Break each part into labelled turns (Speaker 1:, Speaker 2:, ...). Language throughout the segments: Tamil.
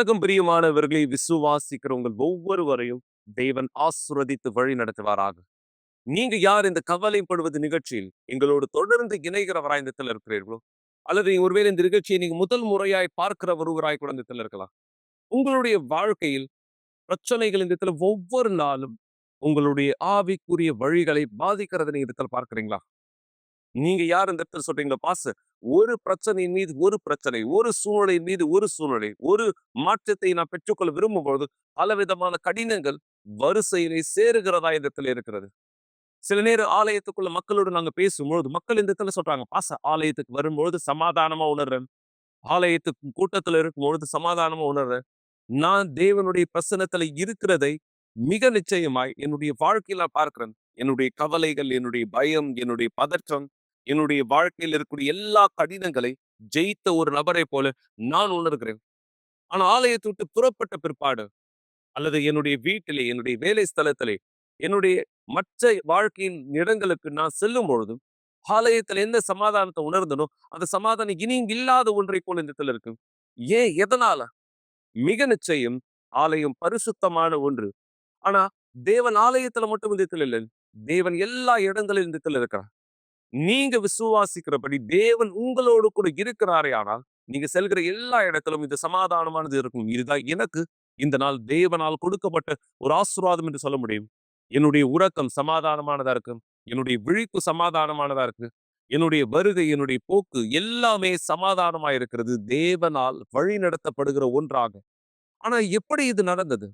Speaker 1: வணக்கம் பிரியமானவர்களை விசுவாசிக்கிற உங்கள் ஒவ்வொருவரையும் தேவன் ஆசீர்வதித்து வழி நடத்துவாராக. நீங்க யார் இந்த கவலைப்படுவது நிகழ்ச்சியில் எங்களோடு தொடர்ந்து இணைகிறவராய் இந்த இடத்துல இருக்கிறீர்களோ, அல்லது ஒருவேளை இந்த நிகழ்ச்சியை நீங்க முதல் முறையாய் பார்க்கிற ஒருவராய் கூட இந்த இடத்துல இருக்கலாம். உங்களுடைய வாழ்க்கையில் பிரச்சனைகள் இந்த இடத்துல ஒவ்வொரு நாளும் உங்களுடைய ஆவிக்குரிய வழிகளை பாதிக்கிறதை நீங்க இந்த இடத்துல பார்க்கிறீங்களா? நீங்க யார் இந்த இடத்துல சொல்றீங்களா, பாஸ்டர், ஒரு பிரச்சனையின் மீது ஒரு பிரச்சனை, ஒரு சூழ்நிலையின் மீது ஒரு சூழ்நிலை, ஒரு மாற்றத்தை நான் பெற்றுக்கொள்ள விரும்பும்போது பலவிதமான கடினங்கள் வரிசையிலே சேருகிறதா இந்த இடத்துல இருக்கிறது. சில நேரம் ஆலயத்துக்குள்ள மக்களோடு நாங்க பேசும்பொழுது மக்கள் இந்த இடத்துல சொல்றாங்க, ஆலயத்துக்கு வரும்பொழுது சமாதானமா உணர்றேன், ஆலயத்துக்கு கூட்டத்துல இருக்கும்பொழுது சமாதானமா உணர்றேன். நான் தேவனுடைய பிரசன்னத்துல இருக்கிறதை மிக நிச்சயமாய் என்னுடைய வாழ்க்கையில பார்க்கிறேன். என்னுடைய கவலைகள், என்னுடைய பயம், என்னுடைய பதற்றம், என்னுடைய வாழ்க்கையில் இருக்கக்கூடிய எல்லா கடினங்களை ஜெயித்த ஒரு நபரை போல நான் உணர்கிறேன். ஆனா ஆலயத்தை விட்டு புறப்பட்ட பிற்பாடு, அல்லது என்னுடைய வீட்டிலே, என்னுடைய வேலை ஸ்தலத்திலே, என்னுடைய மற்ற வாழ்க்கையின் இடங்களுக்கு நான் செல்லும் பொழுதும் ஆலயத்தில் எந்த சமாதானத்தை உணர்ந்தனோ அந்த சமாதானம் இனி இல்லாத ஒன்றை போல இந்த இடத்துல இருக்கு. ஏன், எதனால? மிக நிச்சயம் ஆலயம் பரிசுத்தமான ஒன்று. ஆனா தேவன் ஆலயத்துல மட்டும் இந்த இடத்துல இல்லை, தேவன் எல்லா இடங்களிலும் இந்த இடத்துல இருக்கிறார். நீங்க விசுவாசிக்கிறபடி தேவன் உங்களோடு கூட இருக்கிறாரே, ஆனால் நீங்க செல்கிற எல்லா இடத்திலும் இந்த சமாதானமானது இருக்கும். இதுதான் எனக்கு இந்த நாள் தேவனால் கொடுக்கப்பட்ட ஒரு ஆசீர்வாதம் என்று சொல்ல முடியும். என்னுடைய உறக்கம் சமாதானமானதா இருக்கு, என்னுடைய விழிப்பு சமாதானமானதா இருக்கு, என்னுடைய வருகை, என்னுடைய போக்கு எல்லாமே சமாதானமா இருக்கிறது, தேவனால் வழி நடத்தப்படுகிற ஒன்றாக. ஆனா எப்படி இது நடந்தது?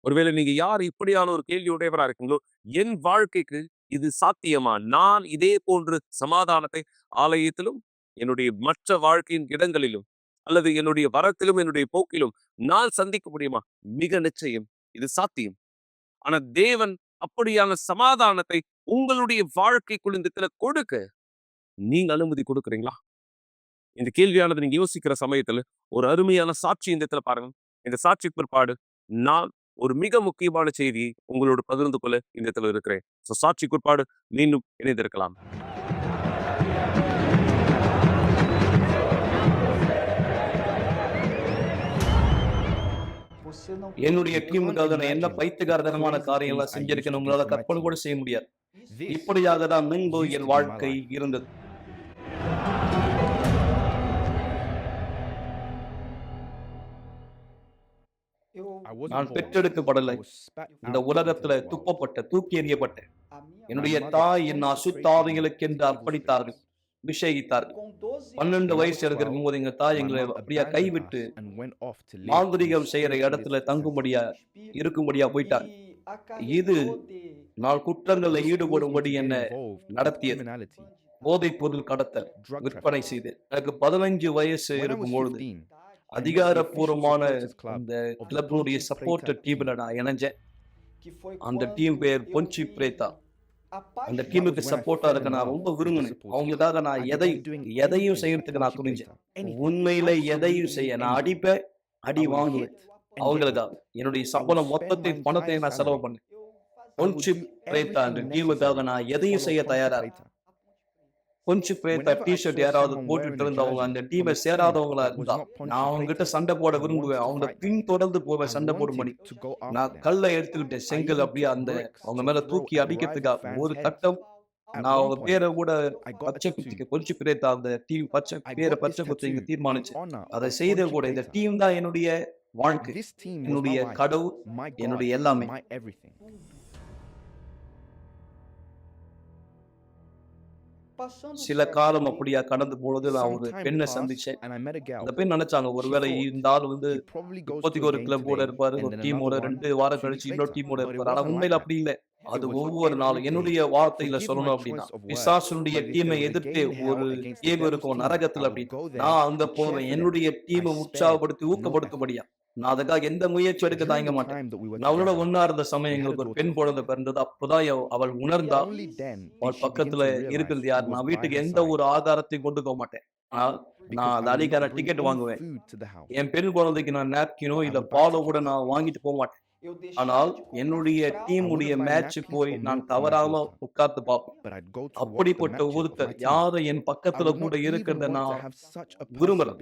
Speaker 1: ஒருவேளை நீங்க யார் இப்படியான ஒரு கேள்வி உடையவரா இருக்கீங்களோ, என் வாழ்க்கைக்கு இது சாத்தியமா? நான் இதே போன்று சமாதானத்தை ஆலயத்திலும், என்னுடைய மற்ற வாழ்க்கையின் இடங்களிலும், அல்லது என்னுடைய வரத்திலும், என்னுடைய போக்கிலும் நான் சந்திக்க முடியுமா? மிக நிச்சயம் இது சாத்தியம். ஆனா தேவன் அப்படியான சமாதானத்தை உங்களுடைய வாழ்க்கைக்குள் இந்த இடத்துல கொடுக்க நீங்க அனுமதி கொடுக்குறீங்களா? இந்த கேள்வியானது நீங்க யோசிக்கிற சமயத்துல ஒரு அருமையான சாட்சி இந்த இடத்துல பாருங்க. இந்த சாட்சி பிற்பாடு நான் ஒரு மிக முக்கியமான செய்தியை உங்களோடு பகிர்ந்து கொள்ள இந்த இடத்துல இருக்கிறேன். சாட்சி குறிப்பாடு மீண்டும் இணைந்திருக்கலாம்.
Speaker 2: என்னுடைய டீமுக்காக நான் என்ன பைத்தியகாரதனமான காரியம் எல்லாம் செஞ்சிருக்கேன் உங்களால கற்பனை கூட செய்ய முடியாது. இப்படியாக தான் முன்பு என் வாழ்க்கை இருந்தது. நான் பெற்றெடுக்கப்படலை. இந்த உலகத்துல துப்பப்பட்ட, தூக்கி எறியப்பட்ட என்னுடைய தாய் என் அசுத்தாவிகளுக்கு என்று அர்ப்பணித்தார்கள், அபிஷேகித்தார்கள். 12 வயசு இருக்கும் போது எங்க தாய் எங்களை அப்படியா கைவிட்டு மாந்திரிகம் செய்யற இடத்துல தங்கும்படியா இருக்கும்படியா போயிட்டார். இது நான் குற்றங்களில் ஈடுபடும்படி என்ன நடத்தியது. போதைப் பொருள் கடத்தல், விற்பனை செய்து எனக்கு 15 வயசு இருக்கும் பொழுது அதிகாரப்பூர்வமான அந்த கிளப்புடைய சப்போர்ட் டீம்ல நான் இணைஞ்சேன். அந்த டீம் பேர் பொன்சி பிரேதா. அந்த டீமுக்கு சப்போர்ட்டா இருக்க நான் ரொம்ப விரும்பினேன். அவங்களுக்காக நான் எதையும் செய்யறதுக்கு நான் துணிஞ்சேன். உண்மையில எதையும் செய்ய நான் அடிப்பேன், அடி வாங்குவேன். அவங்களுக்காக என்னுடைய சம்பளம் மொத்தத்தை பணத்தை நான் செலவு பண்ணேன். பொன்சி பிரேதா அந்த டீமுக்காக நான் எதையும் செய்ய தயாரா இருக்கேன். கொஞ்சம் பிரேதா டிஷர்ட் யாராவது போட்டுட்டு இருந்தவங்க அந்த டீமை சேராதவங்களா இருந்தா நான் அவங்க கிட்ட சண்டை போட விரும்புவேன். அவங்க பின் தொடர்ந்து போவேன் சண்டை போடும்படி. நான் கல்லை எடுத்துக்கிட்டேன், செங்கல் அப்படியே அந்த அவங்க மேல தூக்கி அடிக்கிறதுக்காக ஒரு கட்டம் நான் அவங்க பேரை கூட பச்சை குத்திக்க கொஞ்சம் பிரேதா அந்த டீம் பச்சை குத்திங்க தீர்மானிச்சு அதை செய்த கூட. இந்த டீம் தான் என்னுடைய வாழ்க்கை, என்னுடைய கடவுள், என்னுடைய எல்லாமே. சில காலம் அப்படியா கடந்து பொழுது நான் ஒரு பெண்ணை சந்திச்சேன். அந்த பெண் நினைச்சாங்க ஒருவேளை இந்த ஆள் இப்போதைக்கு ஒரு கிளப்போட இருப்பாரு, ஒரு டீமோட 2 வாரம் கழிச்சு இன்னொரு டீமோட இருப்பாரு. ஆனா உண்மையில அப்படி இல்லை. அது ஒவ்வொரு நாளும் என்னுடைய வார்த்தையில சொல்லணும் அப்படின்னா பிசாசுடைய டீமை எதிர்த்து ஒரு கேம் இருக்கும் நரகத்துல அப்படின்னு நான் அங்க போவேன். என்னுடைய டீமை உற்சாகப்படுத்தி ஊக்கப்படுத்தும்படியா நான் அதுக்காக எந்த முயற்சி எடுக்க தாங்க மாட்டேன். நான் அவளோட ஒன்னா இருந்த சமயம் எங்களுக்கு ஒரு பெண் குழந்தை பிறந்தது. அப்பதான் அவள் உணர்ந்தா அவள் பக்கத்துல இருக்கிறது யார். நான் வீட்டுக்கு எந்த ஒரு ஆதாரத்தையும் கொண்டு போக மாட்டேன். நான் அது அதிகார டிக்கெட் வாங்குவேன். என் பெண் குழந்தைக்கு நான் நாப்கினோ இல்ல பாலோ கூட நான் வாங்கிட்டு போக மாட்டேன். ஆனால் என்னுடைய டீமுடைய மேட்ச் போய் நான் தவறாம உட்கார்ந்து பார்ப்பேன். அப்படிப்பட்ட ஒருத்தர் யாரை என் பக்கத்துல கூட இருக்கிறத நான் விரும்புறேன்.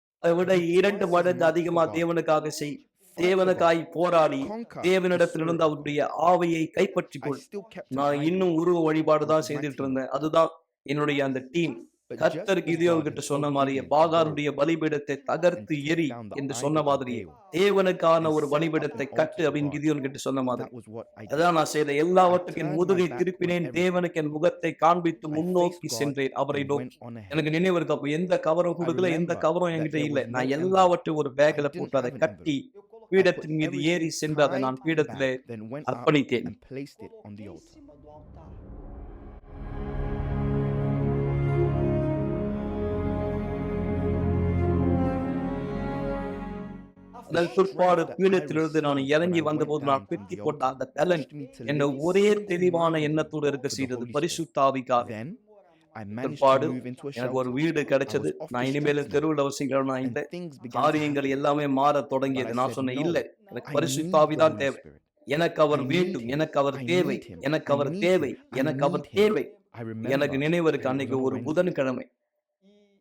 Speaker 2: அதை விட 2 மடங்கு அதிகமா தேவனுக்காக செய். தேவனுக்காய் போராடி தேவனிடத்திலிருந்து அவருடைய ஆவியை கைப்பற்றிக்
Speaker 3: I
Speaker 2: கொள்.
Speaker 3: still kept
Speaker 2: நான்
Speaker 3: abiding
Speaker 2: இன்னும் உருவ வழிபாடு தான்
Speaker 3: until my
Speaker 2: செய்துட்டு
Speaker 3: team.
Speaker 2: இருந்தேன். அதுதான் என்னுடைய அந்த டீம்.
Speaker 3: But just
Speaker 2: கர்த்தர்
Speaker 3: as
Speaker 2: கிதியோன்
Speaker 3: God
Speaker 2: கிட்ட
Speaker 3: had
Speaker 2: சொன்ன
Speaker 3: told
Speaker 2: மாதிரியே
Speaker 3: Gideon to go
Speaker 2: பாகாருடைய பலிபீடத்தை
Speaker 3: and
Speaker 2: தகர்த்து
Speaker 3: take
Speaker 2: எரி
Speaker 3: down the
Speaker 2: என்று
Speaker 3: idol
Speaker 2: சொன்ன
Speaker 3: of
Speaker 2: மாதிரியே
Speaker 3: Baal
Speaker 2: தேவனுக்கான
Speaker 3: and
Speaker 2: ஒரு
Speaker 3: set up
Speaker 2: பலிபீடத்தை
Speaker 3: an
Speaker 2: கட்டு
Speaker 3: altar to
Speaker 2: அப்படின்னு
Speaker 3: God,
Speaker 2: கிதியோன் கிட்ட சொன்ன மாதிரி
Speaker 3: that was what I did.
Speaker 2: அதான் நான் செய்த
Speaker 3: I
Speaker 2: எல்லாவற்றுக்கும் என்
Speaker 3: turned my
Speaker 2: முதுகை
Speaker 3: back on
Speaker 2: திருப்பினேன்
Speaker 3: everything.
Speaker 2: தேவனுக்கு என் முகத்தை காண்பித்து
Speaker 3: I faced
Speaker 2: முன்னோக்கி
Speaker 3: God
Speaker 2: சென்றேன் அவரை
Speaker 3: and
Speaker 2: நோக்கி
Speaker 3: went on ahead.
Speaker 2: எனக்கு நினைவு இருக்கு அப்ப எந்த கவரும்
Speaker 3: I
Speaker 2: கொடுக்கல எந்த
Speaker 3: remember
Speaker 2: கவரும்
Speaker 3: that
Speaker 2: என்கிட்ட
Speaker 3: there
Speaker 2: இல்லை
Speaker 3: was no
Speaker 2: நான்
Speaker 3: envelope.
Speaker 2: எல்லாவற்றையும் ஒரு
Speaker 3: I
Speaker 2: பேக்கில்
Speaker 3: didn't
Speaker 2: போட்டு அதை
Speaker 3: have an
Speaker 2: கட்டி
Speaker 3: envelope. I put
Speaker 2: பீடத்தின் மீது ஏறி
Speaker 3: everything
Speaker 2: சென்று அதை நான்
Speaker 3: pride
Speaker 2: பீடத்திலே
Speaker 3: back, then went up
Speaker 2: அர்ப்பணித்தேன்
Speaker 3: and placed it on the altar.
Speaker 4: Em cima do altar.
Speaker 2: அதன் பிற்பாடு பீடத்திலிருந்து நான் இறங்கி வந்தபோது நான் பெட்டி போட்ட அந்த பலன் என்னை ஒரே தெளிவான எண்ணத்தோடு இருக்க செய்தது பரிசுத்தாவிக்காக
Speaker 3: Then I managed
Speaker 2: பிற்பாடு
Speaker 3: to move into a
Speaker 2: எனக்கு ஒரு
Speaker 3: shelter.
Speaker 2: வீடு கிடைச்சது
Speaker 3: I was off
Speaker 2: நான்
Speaker 3: the
Speaker 2: இனிமேல்
Speaker 3: streets
Speaker 2: தெருவில் வசிக்கிறேன்
Speaker 3: and
Speaker 2: இல்லை
Speaker 3: things began to
Speaker 2: காரியங்கள்
Speaker 3: happen.
Speaker 2: எல்லாமே மாற
Speaker 3: But
Speaker 2: தொடங்கியது
Speaker 3: I
Speaker 2: நான்
Speaker 3: said,
Speaker 2: சொன்னேன்
Speaker 3: no,
Speaker 2: இல்லை எனக்கு
Speaker 3: I need the
Speaker 2: பரிசுத்தாவி தான்
Speaker 3: Holy
Speaker 2: தேவை
Speaker 3: Spirit.
Speaker 2: எனக்கு அவர்
Speaker 3: I need
Speaker 2: வேண்டும்
Speaker 3: him.
Speaker 2: எனக்கு அவர்
Speaker 3: I
Speaker 2: தேவை
Speaker 3: need him.
Speaker 2: எனக்கு
Speaker 3: I
Speaker 2: அவர்
Speaker 3: need
Speaker 2: தேவை
Speaker 3: him. I
Speaker 2: எனக்கு அவர்
Speaker 3: need him.
Speaker 2: தேவை
Speaker 3: I remember
Speaker 2: எனக்கு நினைவு இருக்கு
Speaker 3: that it was
Speaker 2: அன்னைக்கு
Speaker 3: on a
Speaker 2: ஒரு
Speaker 3: Wednesday.
Speaker 2: புதன்கிழமை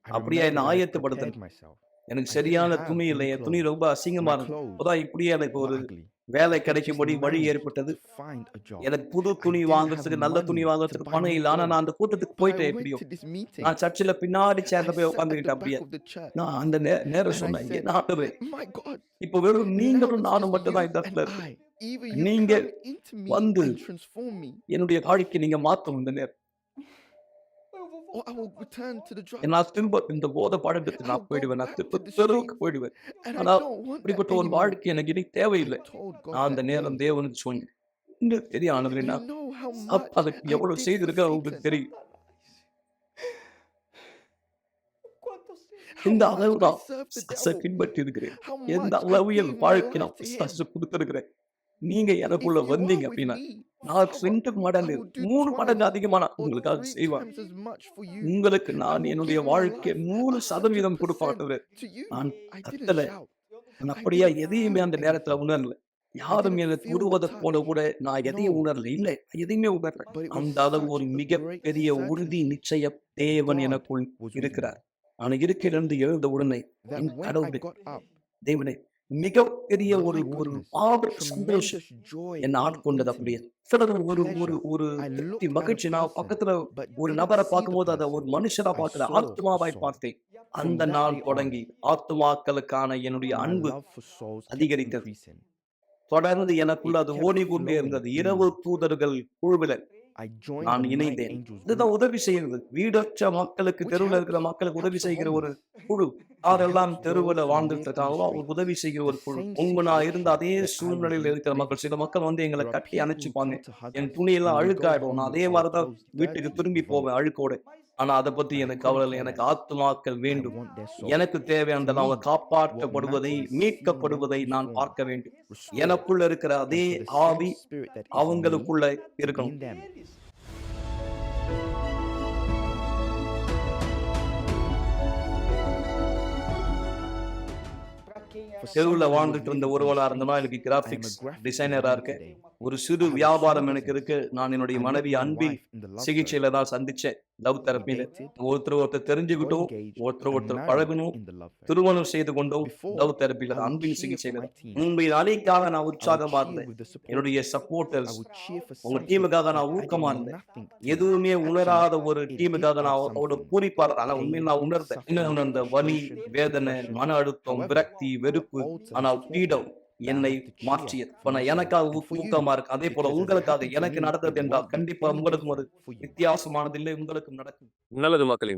Speaker 3: I
Speaker 2: அப்படியே
Speaker 3: remember
Speaker 2: என்னை
Speaker 3: that I
Speaker 2: ஆயத்தப்படுத்தினேன்
Speaker 3: prepared myself.
Speaker 2: எனக்கு
Speaker 3: I
Speaker 2: சரியான
Speaker 3: didn't have
Speaker 2: துணி
Speaker 3: any
Speaker 2: இல்லை என் துணி
Speaker 3: clothes.
Speaker 2: ரொம்ப அசிங்கமா
Speaker 3: My
Speaker 2: இருந்தது
Speaker 3: clothes
Speaker 2: அப்பதான் இப்படியே எனக்கு
Speaker 3: were
Speaker 2: ஒரு
Speaker 3: ugly.
Speaker 2: வேலை
Speaker 3: I just
Speaker 2: கிடைக்கும்படி வழி
Speaker 3: managed
Speaker 2: ஏற்பட்டது
Speaker 3: to find a job.
Speaker 2: எனக்கு புது
Speaker 3: I
Speaker 2: துணி
Speaker 3: didn't have
Speaker 2: வாங்குறதுக்கு நல்ல துணி
Speaker 3: money to
Speaker 2: வாங்குறதுக்கு
Speaker 3: buy
Speaker 2: பணம்
Speaker 3: new
Speaker 2: இல்லை ஆனா நான்
Speaker 3: clothes.
Speaker 2: அந்த கூட்டத்துக்கு
Speaker 3: But I
Speaker 2: போயிட்டேன்
Speaker 3: went
Speaker 2: எப்படியோ
Speaker 3: to this meeting.
Speaker 2: நான் சர்ச்சில் பின்னாடி
Speaker 3: I
Speaker 2: சேர்ந்த போய்
Speaker 3: sat at
Speaker 2: உட்காந்துக்கிட்டேன்
Speaker 3: the
Speaker 2: அப்படியே
Speaker 3: back of the church.
Speaker 2: நான் அந்த நேரம்
Speaker 3: And I
Speaker 2: சொன்னேன்
Speaker 3: said,
Speaker 2: என்ன ஆண்டவரே
Speaker 3: My God,
Speaker 2: இப்ப வெறும்
Speaker 3: now
Speaker 2: நீங்களும்
Speaker 3: it's
Speaker 2: நானும்
Speaker 3: just
Speaker 2: மட்டும்
Speaker 3: you
Speaker 2: தான் இந்த
Speaker 3: and
Speaker 2: இடத்துல இருக்கு
Speaker 3: I. Either you
Speaker 2: நீங்க
Speaker 3: come into me
Speaker 2: வந்து
Speaker 3: and transform me,
Speaker 2: என்னுடைய வாழ்க்கை நீங்க மாத்தணும் இந்த நேரம்
Speaker 3: or I will return to the drugs.
Speaker 2: நான் திரும்ப இந்த போத பழக்கத்தை நான்
Speaker 3: I'll go
Speaker 2: போயிடுவேன் நான்
Speaker 3: back
Speaker 2: திரும்ப
Speaker 3: to the
Speaker 2: தெருவுக்கு
Speaker 3: streets.
Speaker 2: போயிடுவேன்
Speaker 3: And I
Speaker 2: ஆனா
Speaker 3: don't want that
Speaker 2: இப்படிப்பட்ட ஒரு
Speaker 3: anymore.
Speaker 2: வாழ்க்கை எனக்கு இனி
Speaker 3: I
Speaker 2: தேவையில்லை
Speaker 3: told God
Speaker 2: நான் அந்த
Speaker 3: that
Speaker 2: நேரம்
Speaker 3: day,
Speaker 2: தேவனுக்கு சொன்னேன் இன்னும் தெரியும் ஆனவரே
Speaker 3: you
Speaker 2: நான்
Speaker 3: know how
Speaker 2: அப்ப
Speaker 3: much
Speaker 2: அதுக்கு
Speaker 3: I
Speaker 2: எவ்வளவு
Speaker 3: did for
Speaker 2: செய்திருக்க உங்களுக்கு
Speaker 3: Satan.
Speaker 2: தெரியும்
Speaker 4: Quanto eu sei.
Speaker 3: How
Speaker 2: இந்த
Speaker 3: much
Speaker 2: அளவு
Speaker 3: I
Speaker 2: நான்
Speaker 3: served the
Speaker 2: பிசாசை
Speaker 3: devil.
Speaker 2: பின்பற்றி இருக்கிறேன்
Speaker 3: How
Speaker 2: எந்த
Speaker 3: much I
Speaker 2: அளவு என்
Speaker 3: gave my
Speaker 2: வாழ்க்கை
Speaker 3: life
Speaker 2: நான்
Speaker 3: to him.
Speaker 2: பிசாசு கொடுத்திருக்கிறேன் நீங்க
Speaker 3: If
Speaker 2: எனக்குள்ள
Speaker 3: you are
Speaker 2: வந்தீங்க
Speaker 3: with
Speaker 2: அப்படின்னா
Speaker 3: me,
Speaker 2: நான்
Speaker 3: Father,
Speaker 2: 2
Speaker 3: I
Speaker 2: மடங்கு
Speaker 3: will do
Speaker 2: 3 மடங்கு
Speaker 3: twice
Speaker 2: அதிகமா நான்
Speaker 3: or
Speaker 2: உங்களுக்காக
Speaker 3: 3
Speaker 2: செய்வேன்
Speaker 3: times as much for you.
Speaker 2: உங்களுக்கு
Speaker 3: I
Speaker 2: நான்
Speaker 3: will
Speaker 2: என்னுடைய
Speaker 3: give my
Speaker 2: வாழ்க்கை
Speaker 3: life
Speaker 2: 100% கொடுப்பேன்
Speaker 3: 100%
Speaker 2: ஆண்டவரே.
Speaker 3: to you.
Speaker 2: நான்
Speaker 3: I didn't
Speaker 2: கத்தல
Speaker 3: shout.
Speaker 2: நான்
Speaker 3: I
Speaker 2: அப்படியா
Speaker 3: didn't
Speaker 2: எதையுமே
Speaker 3: feel
Speaker 2: அந்த நேரத்துல
Speaker 3: anything.
Speaker 2: உணரல யாரும்
Speaker 3: didn't
Speaker 2: என்னை
Speaker 3: feel the
Speaker 2: தொடுவதை போல
Speaker 3: touch.
Speaker 2: கூட நான் எதையும்
Speaker 3: No.
Speaker 2: உணரல இல்ல எதையுமே உணரல
Speaker 3: But it was
Speaker 2: அந்த அளவு
Speaker 3: such
Speaker 2: ஒரு
Speaker 3: a great
Speaker 2: மிகப்பெரிய உறுதி
Speaker 3: certainty
Speaker 2: நிச்சய
Speaker 3: that
Speaker 2: தேவன்
Speaker 3: God
Speaker 2: எனக்குள்
Speaker 3: was with me.
Speaker 2: இருக்கிறார் நான் இருக்கையிலிருந்து எழுந்த உடனே
Speaker 3: That
Speaker 2: என்
Speaker 3: when I
Speaker 2: கடவுளே
Speaker 3: got up,
Speaker 2: தேவனே மிகப்பெரிய
Speaker 3: my
Speaker 2: ஒரு
Speaker 3: goodness,
Speaker 2: சந்தோஷம்
Speaker 3: tremendous joy
Speaker 2: என்ன
Speaker 3: came
Speaker 2: ஆட்கொண்டது
Speaker 3: into
Speaker 2: அப்படியே
Speaker 3: me.
Speaker 2: சிலர் ஒரு ஒரு
Speaker 3: Pleasure.
Speaker 2: ஒரு
Speaker 3: I
Speaker 2: திருப்தி
Speaker 3: looked at a
Speaker 2: மகிழ்ச்சி நான்
Speaker 3: person,
Speaker 2: பக்கத்துல
Speaker 3: but
Speaker 2: ஒரு
Speaker 3: didn't
Speaker 2: நபரை
Speaker 3: see the
Speaker 2: பார்க்கும்போது அதை ஒரு
Speaker 3: person.
Speaker 2: மனுஷனா
Speaker 3: I
Speaker 2: பார்க்கல
Speaker 3: saw a
Speaker 2: ஆத்மாவாய்
Speaker 3: soul.
Speaker 2: பார்த்தேன்
Speaker 3: From
Speaker 2: அந்த
Speaker 3: that
Speaker 2: நாள்
Speaker 3: day on,
Speaker 2: தொடங்கி ஆத்மாக்களுக்கான என்னுடைய
Speaker 3: my
Speaker 2: அன்பு
Speaker 3: love for souls kept
Speaker 2: அதிகரித்தது
Speaker 3: increasing.
Speaker 2: தொடர்ந்து எனக்குள்ள
Speaker 3: It
Speaker 2: அது
Speaker 3: kept
Speaker 2: ஓடிக்கொண்டே
Speaker 3: flowing
Speaker 2: இருந்தது
Speaker 3: in
Speaker 2: இரவு
Speaker 3: me.
Speaker 2: தூதர்கள் குழுவில
Speaker 3: I joined
Speaker 2: நான்
Speaker 3: the night
Speaker 2: இணைந்தேன்
Speaker 3: angels
Speaker 2: இதுதான்
Speaker 3: group,
Speaker 2: உதவி செய்கிறது வீடற்ற மக்களுக்கு
Speaker 3: which
Speaker 2: தெருவில் இருக்கிற
Speaker 3: helps
Speaker 2: மக்களுக்கு உதவி
Speaker 3: the
Speaker 2: செய்கிற ஒரு
Speaker 3: homeless.
Speaker 2: குழு
Speaker 3: It
Speaker 2: யாரெல்லாம்
Speaker 3: helps
Speaker 2: தெருவில்
Speaker 3: those who
Speaker 2: வாழ்ந்துட்டு
Speaker 3: live on the
Speaker 2: இருக்காங்களோ அவங்க
Speaker 3: streets.
Speaker 2: உதவி செய்கிற ஒரு
Speaker 3: The
Speaker 2: குழு
Speaker 3: same
Speaker 2: முன்பு நான் இருந்த
Speaker 3: situation
Speaker 2: அதே
Speaker 3: that I was
Speaker 2: சூழ்நிலையில் இருக்கிற
Speaker 3: living.
Speaker 2: மக்கள் சில மக்கள் வந்து எங்களை
Speaker 3: There are
Speaker 2: கட்டி
Speaker 3: people who
Speaker 2: அணைச்சுப்பாங்க
Speaker 3: come to hug
Speaker 2: N
Speaker 3: us
Speaker 2: துணியெல்லாம்
Speaker 3: when we go
Speaker 2: அழுக்காயிடும்
Speaker 3: home
Speaker 2: நான்
Speaker 3: with
Speaker 2: அதே
Speaker 3: our
Speaker 2: மாதிரி தான்
Speaker 3: clothes
Speaker 2: வீட்டுக்கு
Speaker 3: dirty
Speaker 2: திரும்பி
Speaker 3: with
Speaker 2: போவேன்
Speaker 3: vomit.
Speaker 2: அழுக்கோடு ஆனா அதை பத்தி
Speaker 3: But I
Speaker 2: எனக்கு
Speaker 3: couldn't
Speaker 2: கவலை இல்லை
Speaker 3: care
Speaker 2: எனக்கு
Speaker 3: less.
Speaker 2: ஆத்துமாக்கள்
Speaker 3: I
Speaker 2: வேண்டும்
Speaker 3: want their soul.
Speaker 2: எனக்கு தேவையானதை
Speaker 3: To
Speaker 2: அவங்க
Speaker 3: me,
Speaker 2: காப்பாற்றப்படுவதை
Speaker 3: what matters is seeing them
Speaker 2: மீட்கப்படுவதை நான்
Speaker 3: reformed,
Speaker 2: பார்க்க வேண்டும்
Speaker 3: restored,
Speaker 2: எனக்குள்ள இருக்கிற
Speaker 3: and
Speaker 2: அதே
Speaker 3: for the same
Speaker 2: ஆவி
Speaker 3: spirit that is in me
Speaker 2: அவங்களுக்குள்ள
Speaker 3: to be
Speaker 2: இருக்கணும்
Speaker 3: in them.
Speaker 4: Eles. Pra quem
Speaker 3: For
Speaker 4: era
Speaker 2: தெருவில்
Speaker 3: someone who was
Speaker 2: வாழ்ந்துட்டு இருந்த
Speaker 3: living on
Speaker 2: ஒருவனா
Speaker 3: the
Speaker 2: இருந்தனா
Speaker 3: streets,
Speaker 2: எனக்கு
Speaker 3: I am a
Speaker 2: graphics
Speaker 3: graphic
Speaker 2: டிசைனரா
Speaker 3: designer
Speaker 2: இருக்கு
Speaker 3: today.
Speaker 2: ஒரு சிறு
Speaker 3: I have a
Speaker 2: வியாபாரம்
Speaker 3: small
Speaker 2: எனக்கு இருக்கு
Speaker 3: business.
Speaker 2: நான் என்னுடைய
Speaker 3: I met
Speaker 2: மனைவி
Speaker 3: my
Speaker 2: Anbil
Speaker 3: wife in the love
Speaker 2: சிகிச்சையில
Speaker 3: fair.
Speaker 2: தான் சந்திச்சேன் லவ்
Speaker 3: We
Speaker 2: தெரப்பியில
Speaker 3: dated,
Speaker 2: ஒருத்தர்
Speaker 3: got
Speaker 2: தெரிஞ்சுக்கிட்டோம்
Speaker 3: engaged,
Speaker 2: ஒருத்தர்
Speaker 3: and married
Speaker 2: பழகணும்
Speaker 3: in the love fair.
Speaker 2: திருமணம் செய்து கொண்டோம்
Speaker 3: Before,
Speaker 2: லவ் தெரப்பியில
Speaker 3: I
Speaker 2: தான்
Speaker 3: would
Speaker 2: அன்பின்
Speaker 3: cheer for
Speaker 2: சிகிச்சையில
Speaker 3: my
Speaker 2: தான்
Speaker 3: team.
Speaker 2: உங்களுடைய அணிக்காக நான்
Speaker 3: I would
Speaker 2: உற்சாகமா
Speaker 3: cheer
Speaker 2: இருந்தேன்
Speaker 3: with the supporters.
Speaker 2: என்னுடைய
Speaker 3: I
Speaker 2: supporters
Speaker 3: would cheer for
Speaker 2: உங்க
Speaker 3: something
Speaker 2: டீமுக்காக
Speaker 3: that
Speaker 2: நான்
Speaker 3: I
Speaker 2: ஊக்கமா
Speaker 3: did
Speaker 2: இருந்தேன்
Speaker 3: nothing to.
Speaker 2: எதுவுமே
Speaker 3: Actually,
Speaker 2: உணராத ஒரு
Speaker 3: it did
Speaker 2: டீமுக்காக நான்
Speaker 3: have
Speaker 2: அவரோட
Speaker 3: something.
Speaker 2: பூரிப்பார் ஆனா
Speaker 3: Pain,
Speaker 2: உண்மையில் நான் உணர்ந்தேன்
Speaker 3: suffering,
Speaker 2: இன்னும் அந்த வலி
Speaker 3: frustration,
Speaker 2: வேதனை
Speaker 3: depression.
Speaker 2: மன அழுத்தம்
Speaker 3: However,
Speaker 2: விரக்தி வெறுப்பு
Speaker 3: the altar
Speaker 2: ஆனால்
Speaker 3: has taught
Speaker 2: பீடம்
Speaker 3: me that I
Speaker 2: என்னை
Speaker 3: have to cheer
Speaker 2: மாற்றியது
Speaker 3: for
Speaker 2: இப்ப நான்
Speaker 3: myself
Speaker 2: எனக்காக
Speaker 3: and for you.
Speaker 2: ஊக்கமா இருக்கு அதே போல
Speaker 3: Because as it
Speaker 2: உங்களுக்காக
Speaker 3: happened to
Speaker 2: எனக்கு
Speaker 3: me,
Speaker 2: நடந்தது
Speaker 3: it
Speaker 2: என்றால்
Speaker 3: won't be
Speaker 2: கண்டிப்பா
Speaker 3: any
Speaker 2: உங்களுக்கும் ஒரு
Speaker 3: different for you.
Speaker 2: வித்தியாசமானது இல்லை உங்களுக்கும் நடக்கும்
Speaker 1: நல்லது மக்களே.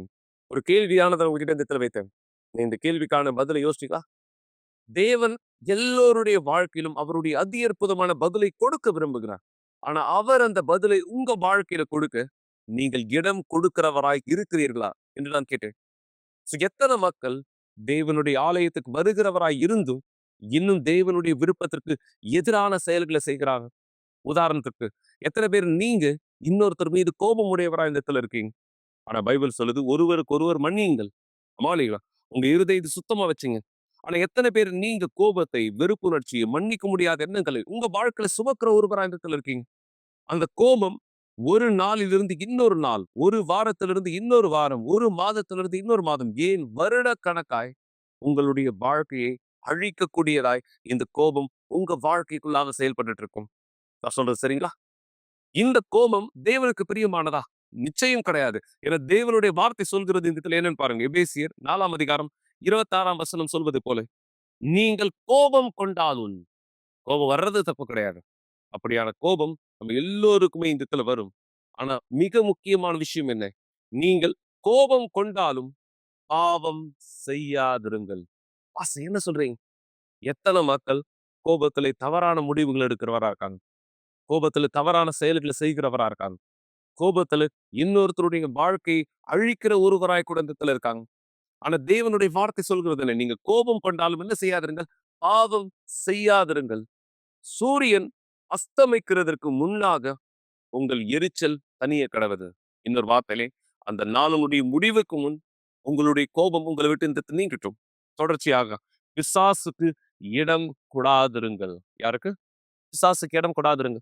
Speaker 1: ஒரு கேள்வியானதை உங்ககிட்ட இந்த இடத்துல வைத்தேன். நீ இந்த கேள்விக்கான பதிலை யோசிச்சீங்களா? தேவன் எல்லோருடைய வாழ்க்கையிலும் அவருடைய அதி அற்புதமான பதிலை கொடுக்க விரும்புகிறார். ஆனா அவர் அந்த பதிலை உங்க வாழ்க்கையில கொடுக்க நீங்கள் இடம் கொடுக்கிறவராய் இருக்கிறீர்களா என்று நான் கேட்டேன். எத்தனை மக்கள் தேவனுடைய ஆலயத்துக்கு வருகிறவராய் இருந்தும் இன்னும் தேவனுடைய விருப்பத்திற்கு எதிரான செயல்களை செய்கிறாங்க? உதாரணத்துக்கு எத்தனை பேர் நீங்க இன்னொருத்தர் மீது கோபம் உடையவராய் இந்த இடத்துல இருக்கீங்க? ஆனா பைபிள் சொல்லுது ஒருவருக்கு ஒருவர் மன்னியுங்கள். அமாலிகளா உங்க இருதயத்தை சுத்தமா வச்சுங்க. ஆனா எத்தனை பேர் நீங்க கோபத்தை வெறுப்புணர்ச்சியை மன்னிக்க முடியாத எண்ணங்களை உங்க வாழ்க்கையில சுமக்கிற ஒருவராய் இந்த இடத்துல இருக்கீங்க? அந்த கோபம் ஒரு நாளிலிருந்து இன்னொரு நாள், ஒரு வாரத்திலிருந்து இன்னொரு வாரம், ஒரு மாதத்திலிருந்து இன்னொரு மாதம், ஏன் வருட கணக்காய் உங்களுடைய வாழ்க்கையை அழிக்கக்கூடியதாய் இந்த கோபம் உங்க வாழ்க்கைக்குள்ளாக செயல்பட்டு இருக்கும். நான் சொல்றது சரிங்களா? இந்த கோபம் தேவனுக்கு பிரியமானதா? நிச்சயம் கிடையாது. ஏன்னா தேவனுடைய வார்த்தை சொல்கிறது இந்த இடத்துல என்னன்னு பாருங்க. எபேசியர் 4ஆம் அதிகாரம் 26ஆம் வசனம் சொல்வது போல, நீங்கள் கோபம் கொண்டாலும், கோபம் வர்றது தப்பு கிடையாது. அப்படியான கோபம் நம்ம எல்லோருக்குமே இந்த இடத்துல வரும். ஆனா மிக முக்கியமான விஷயம் என்ன? நீங்கள் கோபம் கொண்டாலும் பாவம் செய்யாதிருங்கள். என்ன சொல்றீங்க? எத்தனை மக்கள் கோபத்திலே தவறான முடிவுகள் எடுக்கிறவரா இருக்காங்க. கோபத்துல தவறான செயல்களை செய்கிறவரா இருக்காங்க. கோபத்துல இன்னொருத்தருடைய வாழ்க்கையை அழிக்கிற ஒருவராய் கூட இந்த இடத்துல இருக்காங்க. ஆனா தேவனுடைய வார்த்தை சொல்கிறது என்ன? நீங்க கோபம் கொண்டாலும் என்ன செய்யாதிருங்கள்? பாவம் செய்யாதிருங்கள். சூரியன் அஸ்தமிக்கிறதற்கு முன்னாக உங்கள் எரிச்சல் தணிய கடவது. இன்னொரு வார்த்தையிலே, அந்த நாளுடைய முடிவுக்கு முன் உங்களுடைய கோபம் உங்களை விட்டு இந்த இடத்துல நீங்கட்டும். தொடர்ச்சியாக பிசாசுக்கு இடம் கொடாதிருங்கள். யாருக்கு? பிசாசுக்கு இடம் கொடாதிருங்க.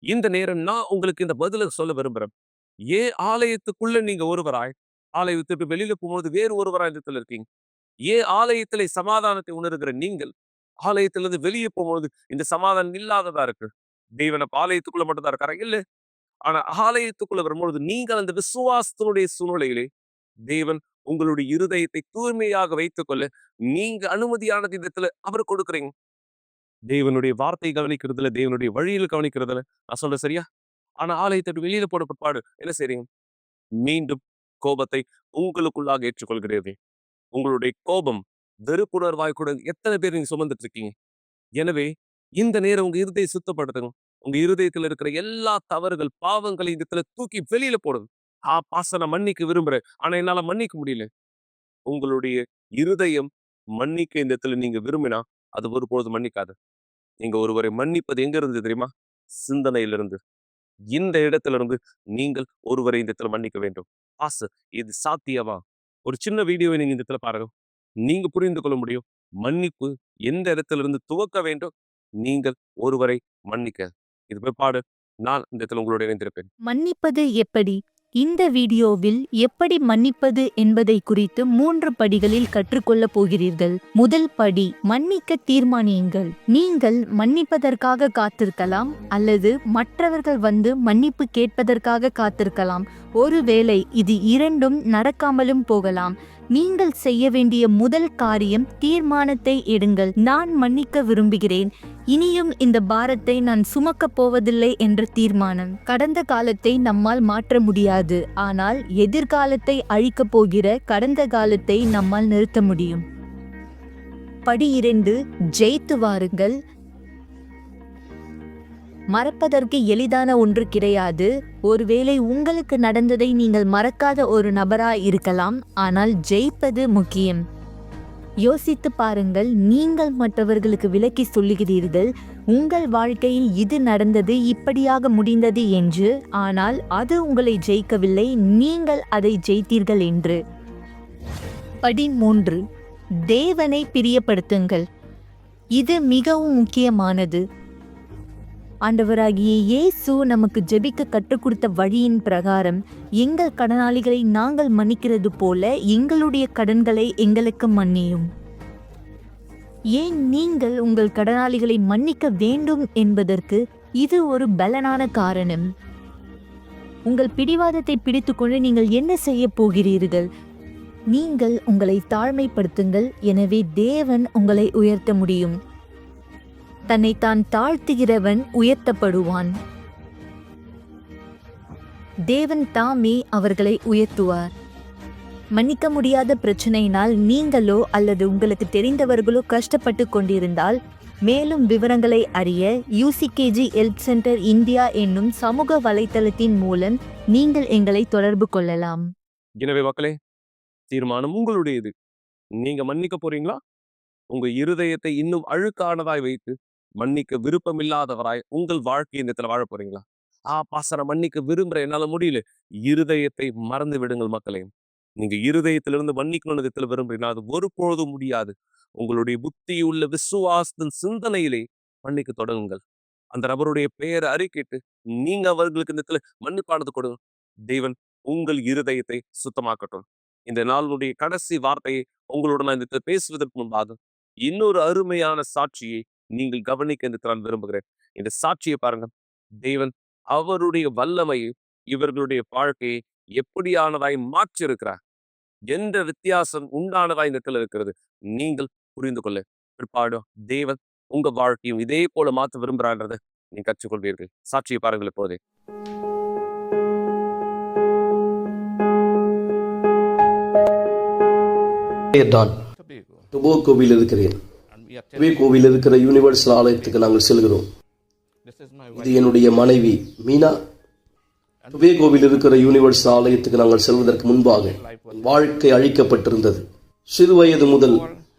Speaker 1: இந்த நேரம் நான் உங்களுக்கு இந்த பதில சொல்ல விரும்புறேன். ஏன் ஆலயத்துக்குள்ள நீங்க ஒருவராய், ஆலயத்தை விட்டு வெளியில போகும்போது வேறு ஒருவராய் இந்த இடத்துல இருக்கீங்க? ஏன் ஆலயத்திலே சமாதானத்தை உணர்கிற நீங்கள், ஆலயத்திலிருந்து வெளியே போகும்போது இந்த சமாதானம் இல்லாததா இருக்கு? தேவன் அப்ப ஆலயத்துக்குள்ள மட்டும் தான் இருக்காரா? இல்ல. ஆனா ஆலயத்துக்குள்ள வரும்பொழுது நீங்கள் அந்த விசுவாசத்தினுடைய சூழ்நிலையிலே தேவன் உங்களுடைய இருதயத்தை தூய்மையாக வைத்துக்கொள்ள நீங்க அனுமதியானது இந்த இடத்துல அவர் கொடுக்குறீங்க. தேவனுடைய வார்த்தையை கவனிக்கிறதுல, தேவனுடைய வழியில கவனிக்கிறதுல நான் சொல்றேன் சரியா? ஆனா ஆலயத்தை விட்டு வெளியில போன பிற்பாடு என்ன செய்றீங்க? மீண்டும் கோபத்தை உங்களுக்குள்ளாக ஏற்றுக்கொள்கிறீர்கள். உங்களுடைய கோபம் வெறுப்புணர்வாய் கூட எத்தனை பேர் நீங்க சுமந்துட்டு இருக்கீங்க? எனவே இந்த நேரம் உங்க இருதயத்தை சுத்தப்படுத்துங்க. உங்க இருதயத்துல இருக்கிற எல்லா தவறுகள், பாவங்களை இந்த இடத்துல தூக்கி வெளியில போடுங்க. பாஸ்டர் நான் மன்னிக்க விரும்புறேன். ஆனா என்னால மன்னிக்க முடியல. உங்களுடைய இருதயம் மன்னிக்க இந்த இடத்துல நீங்க விரும்பினா, அது ஒருபொழுதும் மன்னிக்காது. நீங்க ஒருவரை மன்னிப்பது எங்க இருந்து தெரியுமா? சிந்தனையிலிருந்து. இந்த இடத்துல இருந்து நீங்கள் ஒருவரை இந்த இடத்துல மன்னிக்க வேண்டும். பாஸ்டர் இது சாத்தியமா? ஒரு சின்ன வீடியோவை நீங்க இந்த இடத்துல பாருங்க. நீங்க புரிந்து கொள்ள முடியும். மன்னிப்பு எந்த இடத்துல இருந்து துவக்க வேண்டும்? நீங்கள் ஒருவரை மன்னிக்க. இது பிற்பாடு நான் இந்த இடத்துல உங்களோட இணைந்திருப்பேன்.
Speaker 5: மன்னிப்பது எப்படி? இந்த வீடியோவில் எப்படி மன்னிப்பது என்பதை குறித்து 3 படிகளில் கற்றுக்கொள்ளப் போகிறீர்கள். முதல் படி, மன்னிக்க தீர்மானியுங்கள். நீங்கள் மன்னிப்பதற்காக காத்திருக்கலாம் அல்லது மற்றவர்கள் வந்து மன்னிப்பு கேட்பதற்காக காத்திருக்கலாம். ஒருவேளை இது இரண்டும் நடக்காமலும் போகலாம். நீங்கள் செய்ய வேண்டிய முதல் காரியம் தீர்மானத்தை எடுங்கள். நான் மன்னிக்க விரும்புகிறேன். இனியும் இந்த பாரத்தை நான் சுமக்கப் போவதில்லை என்ற தீர்மானம். கடந்த காலத்தை நம்மால் மாற்ற முடியாது, ஆனால் எதிர்காலத்தை அழிக்கப் போகிற கடந்த காலத்தை நம்மால் நிறுத்த முடியும். படி 2, ஜெயித்து வாருங்கள். மறப்பதற்கு எளிதான ஒன்று கிடையாது. ஒருவேளை உங்களுக்கு நடந்ததை நீங்கள் மறக்காத ஒரு நபராய் இருக்கலாம், ஆனால் ஜெயிப்பது முக்கியம். யோசித்து பாருங்கள். நீங்கள் மற்றவர்களுக்கு விளக்கி சொல்லுகிறீர்கள், உங்கள் வாழ்க்கையில் இது நடந்தது, இப்படியாக முடிந்தது என்று. ஆனால் அது உங்களை ஜெயிக்கவில்லை, நீங்கள் அதை ஜெயித்தீர்கள் என்று. படி 3, தேவனை பிரியப்படுத்துங்கள். இது மிகவும் முக்கியமானது. ஆண்டவராகிய இயேசு நமக்கு ஜெபிக்க கற்றுக் கொடுத்த வழியின் பிரகாரம் எங்கள் கடனாளிகளை நாங்கள் மன்னிக்கிறது போல எங்களுடைய கடன்களை எங்களுக்கு மன்னியும். ஏன் நீங்கள் உங்கள் கடனாளிகளை மன்னிக்க வேண்டும் என்பதற்கு இது ஒரு பலனான காரணம். உங்கள் பிடிவாதத்தை பிடித்துக்கொண்டு நீங்கள் என்ன செய்ய போகிறீர்கள்? நீங்கள் உங்களை தாழ்மைப்படுத்துங்கள். எனவே தேவன் உங்களை உயர்த்த முடியும். தன்னைத்தான் தாழ்த்துகிறவன் உயர்த்தப்படுவான். தேவன் தாமே அவர்களை உயர்த்துவார். மன்னிக்க முடியாத பிரச்சனையினால் நீங்களோ அல்லது உங்களுக்கு தெரிந்தவர்களோ கஷ்டப்பட்டு கொண்டிருந்தால், மேலும் விவரங்களை அறிய UCKG ஹெல்ப் சென்டர் இந்தியா என்னும் சமூக வலைத்தளத்தின் மூலம் நீங்கள் எங்களை தொடர்பு கொள்ளலாம்.
Speaker 1: எனவே மக்களே, தீர்மானம் உங்களுடையது. நீங்க மன்னிக்க போறீங்களா? உங்க இருதயத்தை இன்னும் அழுக்கானதாய் வைத்து மன்னிக்க விருப்பமில்லாதவராய் உங்கள் வாழ்க்கை இந்த இடத்துல வாழ போறீங்களா? பாஸ்டர் மன்னிக்க விரும்புறேன், என்னால முடியல. இருதயத்தை மறந்து விடுங்கள் மக்களே. நீங்க இருதயத்திலிருந்து மன்னிக்கணும்னு இடத்துல விரும்புறீங்கன்னா அது ஒருபொழுதும் முடியாது. உங்களுடைய புத்தியுள்ள விசுவாசத்தின் சிந்தனையிலே மன்னிக்க தொடங்குங்கள். அந்த நபருடைய பெயரை அறிக்கிட்டு நீங்க அவர்களுக்கு இந்த இடத்துல மன்னிப்பானது கொடுங்க. தேவன் உங்கள் இருதயத்தை சுத்தமாக்கட்டும். இந்த நாளுடைய கடைசி வார்த்தையை உங்களோட நான் இந்த இடத்துல பேசுவதற்கு முன்பாக இன்னொரு அருமையான சாட்சியை நீங்கள் கவனிக்க இந்த நான் விரும்புகிறேன். இந்த சாட்சியை பாருங்க. தேவன் அவருடைய வல்லமையை இவர்களுடைய வாழ்க்கையை எப்படியானதாய் மாற்றிருக்கிறார், எந்த வித்தியாசம் உண்டானதாய் இந்த இடத்துல இருக்கிறது நீங்கள் புரிந்து கொள்ள பிற்பாடு தேவன் உங்க வாழ்க்கையும் இதே போல மாற்ற விரும்புறான்றதை நீங்க கற்றுக்கொள்வீர்கள். சாட்சியை பாருங்கள் இப்போதே.
Speaker 6: டொபாகோவில் இருக்கிறேன். டொபாகோவில் இருக்கிற யூனிவர்சல் ஆலயத்துக்கு நாங்கள் செல்கிறோம். இது என்னுடைய மனைவி மீனா. டொபாகோவில் இருக்கிற யூனிவர்சல் ஆலயத்துக்கு நாங்கள் செல்வதற்கு முன்பாக வாழ்க்கை அழிக்கப்பட்டிருந்தது. சிறு வயது முதல்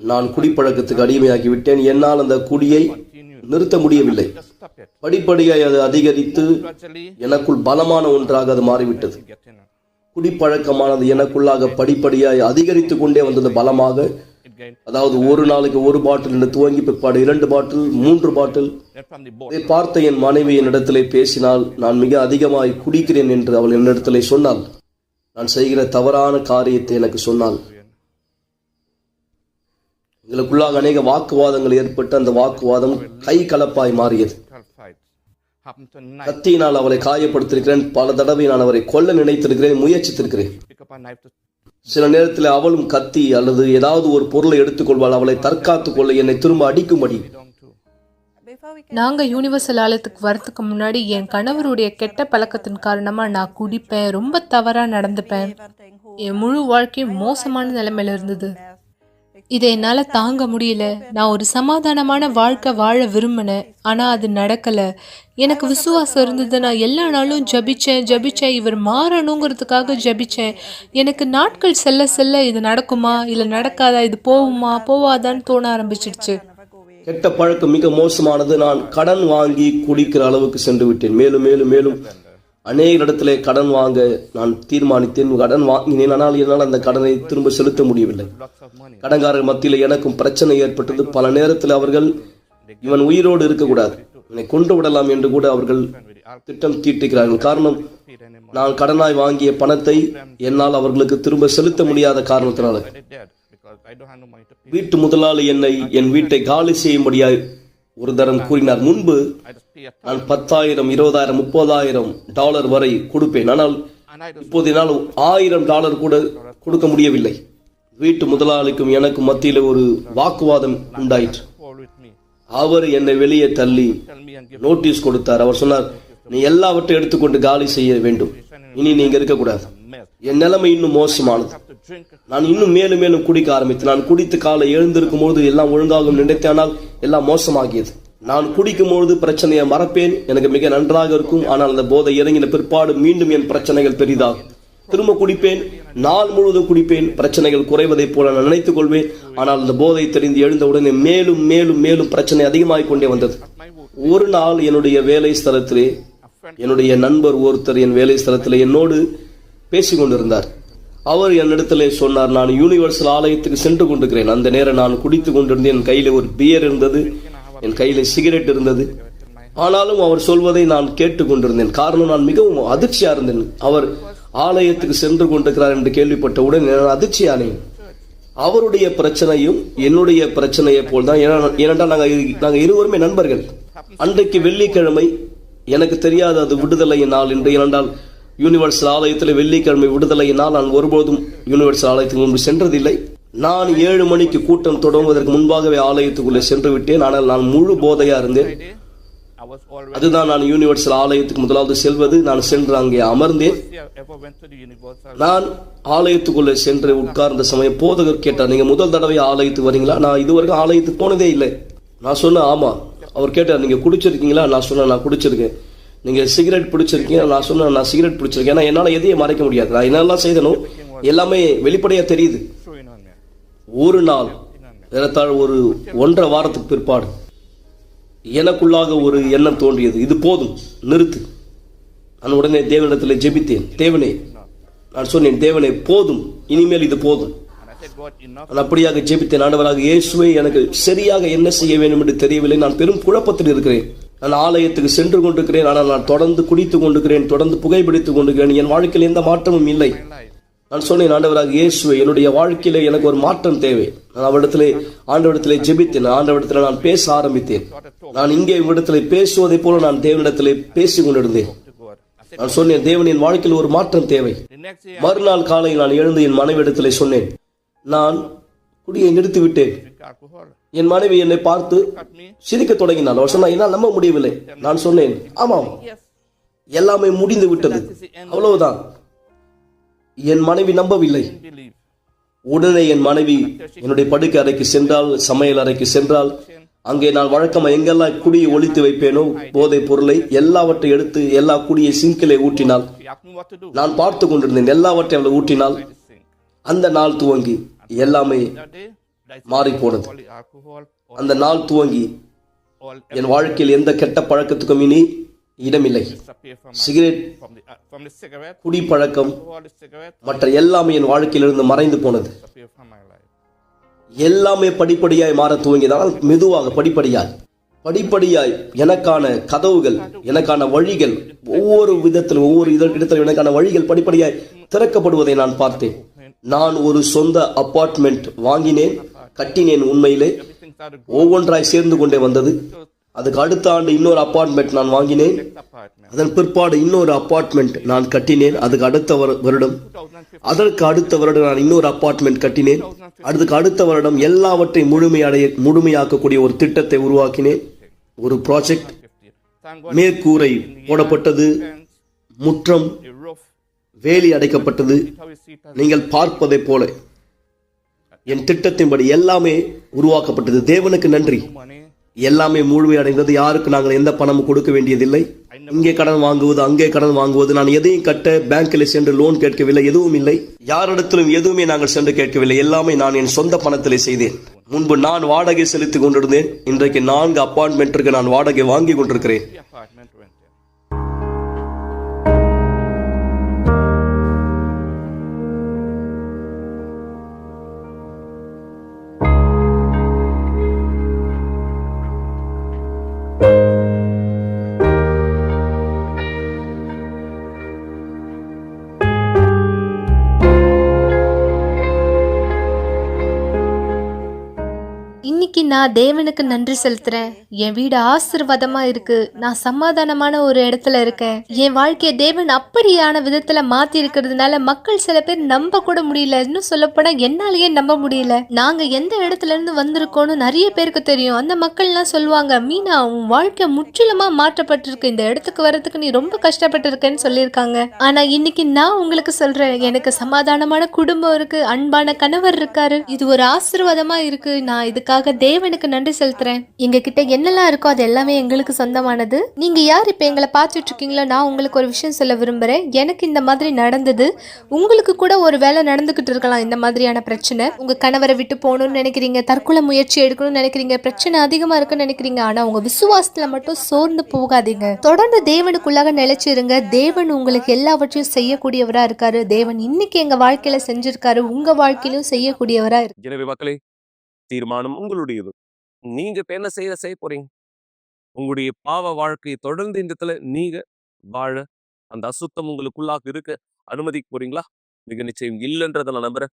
Speaker 6: நான் குடிப்பழக்கத்துக்கு அடிமையாகிவிட்டேன். என்னால் அந்த குடியை நிறுத்த முடியவில்லை. படிப்படியாய் அது அதிகரித்து எனக்குள் பலமான ஒன்றாக அது மாறிவிட்டது. குடிப்பழக்கமானது எனக்குள்ளாக படிப்படியாய் அதிகரித்து கொண்டே வந்தது பலமாக. அதாவது ஒரு நாளைக்கு 1 பாட்டில் என்று துவங்கி பிற்பாடு 2 பாட்டில் 3 பாட்டில். இதை பார்த்த என் மனைவி என்னிடத்திலே பேசினால், நான் மிக அதிகமாய் குடிக்கிறேன் என்று அவள் என்னிடத்திலே சொன்னாள். நான் செய்கிற தவறான காரியத்தை எனக்கு சொன்னாள். எங்களுக்குள்ளாக அநேக வாக்குவாதங்கள் ஏற்பட்டு அந்த வாக்குவாதம் கை கலப்பாய் மாறியது. கத்தியினால் அவளை காயப்படுத்திருக்கிறேன். பல தடவை நான் அவரை கொல்ல நினைத்திருக்கிறேன், முயற்சித்திருக்கிறேன். சில நேரத்தில் அவளும் கத்தி அல்லது ஏதாவது ஒரு பொருளை எடுத்துக்கொள்வாள், அவளை தற்காத்துக் கொள்ள என்னை திரும்ப அடிக்கும்படி.
Speaker 7: நாங்க யூனிவர்சல் ஆலயத்துக்கு வரதுக்கு முன்னாடி என் கணவருடைய கெட்ட பழக்கத்தின் காரணமா நான் குடிப்பேன், ரொம்ப தவறா நடந்துப்பேன். என் முழு வாழ்க்கையும் மோசமான நிலைமையில இருந்தது. இதை என்னால தாங்க முடியல. நான் ஒரு சமாதானமான வாழ்க்கை வாழ விரும்பினேன், ஆனா அது நடக்கல. எனக்கு விசுவாசம் இருந்தது. நான் எல்லா நாளும் ஜபிச்சேன். இவர் மாறணுங்கிறதுக்காக ஜபிச்சேன். எனக்கு நாட்கள் செல்ல செல்ல இது நடக்குமா இல்ல நடக்காதா, இது போகுமா போவாதான்னு தோண ஆரம்பிச்சிடுச்சு.
Speaker 6: கெட்ட பழக்கம் மிக மோசமானது. நான் கடன் வாங்கி குடிக்கிற அளவுக்கு சென்று விட்டேன். மேலும் மேலும் மேலும் அநேக இடத்திலே கடன் வாங்க நான் தீர்மானித்தேன். கடன் வாங்கினேன், ஆனால் என்னால் அந்த கடனை திரும்ப செலுத்த முடியவில்லை. கடன்காரர் மத்தியில் எனக்கும் பிரச்சனை ஏற்பட்டது. பல நேரத்தில் அவர்கள் இவன் உயிரோடு இருக்கக்கூடாது, என்னை கொண்டு விடலாம் என்று கூட அவர்கள் திட்டம் தீட்டுகிறார்கள். காரணம், நான் கடனாய் வாங்கிய பணத்தை என்னால் அவர்களுக்கு திரும்ப செலுத்த முடியாத காரணத்தினால. வீட்டு முதலாளி என்னை என் வீட்டை காலி செய்யும்படியாய் ஒரு தரம் கூறினார். முன்பு நான் 10,000, 20,000, 30,000 டாலர் வரை கொடுப்பேன். ஆனால் இப்போது என்னால் $1,000 கூட கொடுக்க முடியவில்லை. வீட்டு முதலாளிக்கும் எனக்கும் மத்தியில் ஒரு வாக்குவாதம் உண்டாயிற்று. அவர் என்னை வெளியே தள்ளி நோட்டீஸ் கொடுத்தார். அவர் சொன்னார், நீ எல்லாவற்றையும் எடுத்துக்கொண்டு காலி செய்ய வேண்டும், இனி நீங்க இருக்கக்கூடாது. என் நிலைமை இன்னும் மோசமானது. நான் இன்னும் மேலும் மேலும் குடிக்க ஆரம்பித்தேன். நான் குடித்து காலை எழுந்திருக்கும் போது எல்லாம் ஒழுங்காகும் நினைத்தேனால் எல்லாம் மோசமாகியது. நான் குடிக்கும் பொழுது பிரச்சனையை மறப்பேன், எனக்கு மிக நன்றாக இருக்கும். ஆனால் அந்த போதை இறங்கின பிற்பாடு மீண்டும் என் பிரச்சனைகள் பெரிதாகும். திரும்ப குடிப்பேன், நாள் முழுவதும் குடிப்பேன். பிரச்சனைகள் குறைவதை போல நான் நினைத்துக் கொள்வேன். ஆனால் அந்த போதை தெரிந்து எழுந்தவுடனே மேலும் மேலும் மேலும் பிரச்சனை அதிகமாகிக் கொண்டே வந்தது. ஒரு நாள் என்னுடைய வேலை ஸ்தலத்திலே என்னுடைய நண்பர் ஒருத்தர் என் வேலை ஸ்தலத்திலே என்னோடு பேசிக் கொண்டிருந்தார். அவர் என்னிடத்திலே சொன்னார், நான் யூனிவர்சல் ஆலயத்துக்கு சென்று கொண்டிருக்கிறேன். அந்த நேரம் நான் குடித்து கொண்டிருந்தேன். என் கையில ஒரு பியர் இருந்தது, என் கையில சிகரெட் இருந்தது. ஆனாலும் அவர் சொல்வதை நான் கேட்டுக் கொண்டிருந்தேன். காரணம், நான் மிகவும் அதிர்ச்சியா இருந்தேன். அவர் ஆலயத்துக்கு சென்று கொண்டிருக்கிறார் என்று கேள்விப்பட்டவுடன் நான் அதிர்ச்சியானேன். அவருடைய பிரச்சனையும் என்னுடைய பிரச்சனையை போல்தான். ஏனென்றால் நாங்கள் இருவருமே நண்பர்கள். அன்றைக்கு வெள்ளிக்கிழமை, எனக்கு தெரியாது அது விடுதலையின் நாள் என்று. ஏனென்றால் யூனிவர்சல் ஆலயத்தில் வெள்ளிக்கிழமை விடுதலையினால் நான் ஒருபோதும் யூனிவர்சல் ஆலயத்துக்கு முன்பு சென்றதில்லை. நான் 7 மணிக்கு கூட்டம் தொடங்குவதற்கு முன்பாகவே ஆலயத்துக்குள்ளே சென்று விட்டேன். ஆனால் நான் முழு போதையா இருந்தேன். அதுதான் நான் யூனிவர்சல் ஆலயத்துக்கு முதலாவது செல்வது. நான் சென்று அங்கே அமர்ந்தேன். நான் ஆலயத்துக்குள்ளே சென்று உட்கார்ந்த சமயம் போதகர் கேட்டார், நீங்க முதல் தடவை ஆலயத்துக்கு வரீங்களா? நான் இதுவரைக்கும் ஆலயத்துக்கு போனதே இல்லை. நான் சொன்னேன் ஆமா. அவர் கேட்டார், நீங்க குடிச்சிருக்கீங்களா? நான் சொன்னேன் நான் குடிச்சிருக்கேன். நீங்க சிகரெட் பிடிச்சிருக்கீங்க? நான் சொன்னேன் நான் சிகரெட் பிடிச்சிருக்கேன். ஏன்னா என்னால எதையும் மறைக்க முடியாது. நான் என்னெல்லாம் செய்தனும் எல்லாமே வெளிப்படையா தெரியுது. ஒரு நாள் ஏறத்தாழ ஒரு 1.5 வாரத்துக்கு பிற்பாடு எனக்குள்ளாக ஒரு எண்ணம் தோன்றியது, இது போதும், நிறுத்து. நான் உடனே தேவனிடத்தில் ஜெபித்தேன். தேவனே, நான் சொன்னேன், தேவனே போதும், இனிமேல் இது போதும். நான் அப்படியாக ஜெபித்தேன். ஆண்டவராக இயேசுவே, எனக்கு சரியாக என்ன செய்ய வேண்டும் என்று தெரியவில்லை. நான் பெரும் குழப்பத்தில் இருக்கிறேன். நான் ஆலயத்துக்கு சென்று கொண்டிருக்கிறேன், ஆனால் நான் தொடர்ந்து குடித்துக் கொண்டிருக்கிறேன், தொடர்ந்து புகைப்பிடித்துக் கொண்டிருக்கிறேன். என் வாழ்க்கையில் எந்த மாற்றமும் இல்லை. நான் சொன்னேன், ஆண்டவராக இயேசுவே, என்னுடைய வாழ்க்கையில எனக்கு ஒரு மாற்றம் தேவை. நான் ஆண்டவரிடத்திலே ஜெபித்தேன். ஆண்டவரிடத்தில் நான் பேச ஆரம்பித்தேன். நான் இங்கே இவ்விடத்திலே பேசுவதை போல நான் தேவனிடத்திலே பேசிக் கொண்டிருந்தேன். நான் சொன்னேன், தேவன் என் வாழ்க்கையில் ஒரு மாற்றம் தேவை. மறுநாள் காலையில் நான் எழுந்து என் மனைவிடத்திலே சொன்னேன், நான் குடியை நிறுத்திவிட்டேன். என் மனைவி என்னை பார்த்து சிரிக்க தொடங்கினாள். அவர் சொன்னா, என்னால் நம்ப முடியவில்லை. நான் சொன்னேன், ஆமாம், எல்லாமே முடிந்து விட்டது, அவ்வளவுதான். என் மனைவி நம்பவில்லை. உடனே என் மனைவி என்னுடைய படுக்கை அறைக்கு சென்றால், சமையல் அறைக்கு சென்றால், அங்கே நான் வழக்கமா எங்கெல்லாம் குடியை ஒழித்து வைப்பேனோ போதைப் பொருளை எல்லாவற்றை எடுத்து எல்லா குடியை சிங்கிலே ஊற்றினாள். நான் பார்த்து கொண்டிருந்தேன். எல்லாவற்றை அவளை ஊற்றினாள். அந்த நாள் துவங்கி எல்லாமே மாறி போனது. அந்த நாள் துவங்கி என் வாழ்க்கையில் எந்த கெட்ட பழக்கத்துக்கும் இனி இடமில்லை. சிகரெட், குடி பழக்கம், மற்ற எல்லாமே என் வாழ்க்கையிலிருந்து மறைந்து போனது. எல்லாமே படிப்படியாய் மாற துவங்கியதால் மெதுவாக படிப்படியாய் எனக்கான கதவுகள், எனக்கான வழிகள், ஒவ்வொரு விதத்திலும் ஒவ்வொரு இடத்திலும் எனக்கான வழிகள் படிப்படியாய் திறக்கப்படுவதை நான் பார்த்தேன். நான் ஒரு சொந்த அபார்ட்மெண்ட் வாங்கினேன், கட்டினேன். உண்மையிலே ஒவ்வொன்றாய் சேர்ந்து கொண்டே வந்தது. அதுக்கு அடுத்த ஆண்டு இன்னொரு அபார்ட்மெண்ட் நான் வாங்கினேன். அதன் பிற்பாடு இன்னொரு அபார்ட்மெண்ட் நான் கட்டினேன். அதுக்கு அடுத்த வருடம், அதற்கு அடுத்த வருடம் நான் இன்னொரு அபார்ட்மெண்ட் கட்டினேன். அதுக்கு அடுத்த வருடம் எல்லாவற்றையும் முழுமையாக்கக்கூடிய ஒரு திட்டத்தை உருவாக்கினேன். ஒரு ப்ராஜெக்ட். மேற்கூரை போடப்பட்டது, முற்றம், வேலி அடைக்கப்பட்டது. நீங்கள் பார்ப்பதை போல என் திட்டத்தின்படி எல்லாமே உருவாக்கப்பட்டது. தேவனுக்கு நன்றி. எல்லாமே முழுமையடைந்தது. யாருக்கு நாங்கள் எந்த பணமும் கொடுக்க வேண்டியதில்லை. இங்கே கடன் வாங்குவது, அங்கே கடன் வாங்குவது, நான் எதையும் கட்ட பேங்கில் சென்று லோன் கேட்கவில்லை. எதுவும் இல்லை. யாரிடத்திலும் எதுவுமே நாங்கள் சென்று கேட்கவில்லை. எல்லாமே நான் என் சொந்த பணத்திலே செய்தேன். முன்பு நான் வாடகை செலுத்திக் கொண்டிருந்தேன். இன்றைக்கு 4 அபார்ட்மெண்ட்டிற்கு நான் வாடகை வாங்கி கொண்டிருக்கிறேன்.
Speaker 7: இன்னைக்கு நான் தேவனுக்கு நன்றி செலுத்துறேன். என் வீடு ஆசீர்வாதமா இருக்கு. நான் சமாதானமான ஒரு இடத்துல இருக்கேன். என் வாழ்க்கைய தேவன் அப்படியான விதத்துல மாத்தி இருக்கிறதுனால மக்கள் சில பேர் நம்ப கூட முடியல. இன்னும் சொல்லப்போனா என்னாலேயே நம்ப முடியல. நாங்க எந்த இடத்துல இருந்து வந்திருக்கோம்னு நிறைய பேருக்கு தெரியும். அந்த மக்கள்லாம் சொல்லுவாங்க, மீனா உன் வாழ்க்கை முற்றிலுமா மாற்றப்பட்டிருக்கு, இந்த இடத்துக்கு வர்றதுக்கு நீ ரொம்ப கஷ்டப்பட்டு இருக்கேன்னு சொல்லியிருக்காங்க. ஆனா இன்னைக்கு நான் உங்களுக்கு சொல்றேன், எனக்கு சமாதானமான குடும்பம் இருக்கு, அன்பான கணவர் இருக்காரு. இது ஒரு ஆசீர்வாதமா இருக்கு. நான் இதுக்காக தேவனுக்கு நன்றி செலுத்துறேன். எங்க கிட்ட என்னெல்லாம் இருக்கோ அது எல்லாமே எங்களுக்கு சொந்தமானது. நீங்க யார் இப்ப எங்களை பார்த்துட்டு இருக்கீங்களோ, நான் உங்களுக்கு ஒரு விஷயம் சொல்ல விரும்புறேன். எனக்கு இந்த மாதிரி நடந்தது. உங்களுக்கு கூட ஒரு வேலை நடந்துகிட்டு இருக்கலாம். இந்த மாதிரியான பிரச்சனை, உங்க கணவரை விட்டு போகணும்னு நினைக்கிறீங்க, தற்கொலை முயற்சி எடுக்கணும்னு நினைக்கிறீங்க, பிரச்சனை அதிகமா இருக்குன்னு நினைக்கிறீங்க. ஆனா உங்க விசுவாசத்துல மட்டும் சோர்ந்து போகாதீங்க. தொடர்ந்து தேவனுக்குள்ளாக நிலைச்சிருங்க. தேவன் உங்களுக்கு எல்லாவற்றையும் செய்யக்கூடியவரா இருக்காரு. தேவன் இன்னைக்கு எங்க வாழ்க்கையில செஞ்சிருக்காரு, உங்க வாழ்க்கையிலும் செய்யக்கூடியவரா இருக்கு.
Speaker 1: எனவே மக்களே, தீர்மானம் உங்களுடையது. நீங்க இப்ப என்ன செய்ய போறீங்க? உங்களுடைய பாவ வாழ்க்கையை தொடர்ந்து இந்த இடத்துல நீங்க வாழ, அந்த அசுத்தம் உங்களுக்குள்ளாக இருக்க அனுமதிக்க போறீங்களா? மிக நிச்சயம் இல்லைன்றதை நான் நம்புறேன்.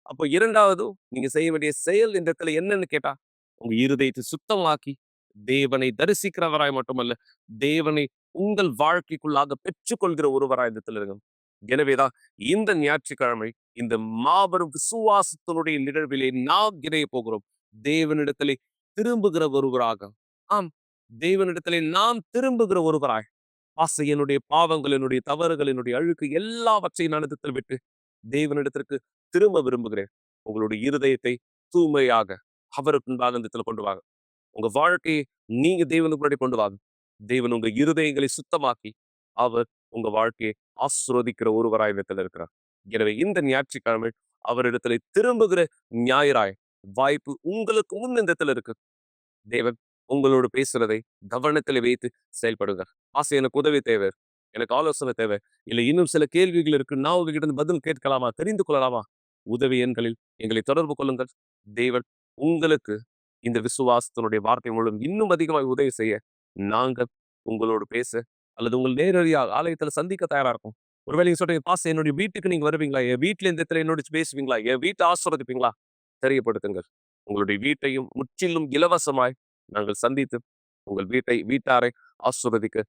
Speaker 1: அப்போ இரண்டாவது நீங்க செய்ய வேண்டிய செயல் இந்த இடத்துல என்னன்னு கேட்டா, உங்க இருதயத்தை சுத்தமாக்கி தேவனை தரிசிக்கிறவராய் மட்டுமல்ல, தேவனை உங்கள் வாழ்க்கைக்குள்ளாக பெற்றுக்கொள்கிற ஒருவராய் இந்த இடத்துல இருங்க. எனவேதான் இந்த ஞாயிற்றுக்கிழமை இந்த மாபெரும் விசுவாசத்தினுடைய நிகழ்விலே நாம் இணைய போகிறோம். தேவனிடத்திலே திரும்புகிற ஒருவராக, ஆம், தேவனிடத்திலே நாம் திரும்புகிற ஒருவராய், என்னுடைய பாவங்கள், என்னுடைய தவறுகள், என்னுடைய அழுக்கு எல்லாவற்றையும் நான் இடத்தில் விட்டு தேவனிடத்திற்கு திரும்ப விரும்புகிறேன். உங்களுடைய இருதயத்தை தூய்மையாக அவருக்கு முன்பாக இந்த இடத்துல கொண்டு வாங்க. உங்க வாழ்க்கையை நீங்க தேவனுக்கு முன்னாடி கொண்டு வாங்க. தேவன் உங்க இருதயங்களை சுத்தமாக்கி அவர் உங்க வாழ்க்கையை ஆசீர்வதிக்கிற ஒருவராய் இடத்துல இருக்கிறார். எனவே இந்த ஞாயிற்றுக்கிழமை அவரிடத்துல திரும்புகிற ஞாயிறாய் வாய்ப்பு உங்களுக்கு முன் இந்த இடத்துல இருக்கு. தேவன் உங்களோடு பேசுறதை கவனத்துல வைத்து செயல்படுங்க. எனக்கு உதவி தேவை, எனக்கு ஆலோசனை தேவை, இல்லை இன்னும் சில கேள்விகள் இருக்கு, நான் உங்ககிட்ட இருந்து பதில் கேட்கலாமா, தெரிந்து கொள்ளலாமா? உதவி எண்களில் எங்களை தொடர்பு கொள்ளுங்கள். தேவன் உங்களுக்கு இந்த விசுவாசத்தினுடைய வார்த்தை மூலம் இன்னும் அதிகமாக உதவி செய்ய நாங்கள் உங்களோடு பேச அல்லது உங்கள் நேரடியாக ஆலயத்துல சந்திக்க தயாரா இருக்கும். ஒருவேளை நீங்க சொல்றீங்க, என்னுடைய வீட்டுக்கு நீங்க வருவீங்களா, என் வீட்டுல இந்த இடத்துல என்னோட பேசுவீங்களா, என் வீட்டை ஆசீர்வதிப்பீங்களா? தெரியப்படுத்துங்கள். உங்களுடைய வீட்டையும் முற்றிலும் இலவசமாய் நாங்கள் சந்தித்து உங்கள் வீட்டாரை ஆசீர்வதிக்க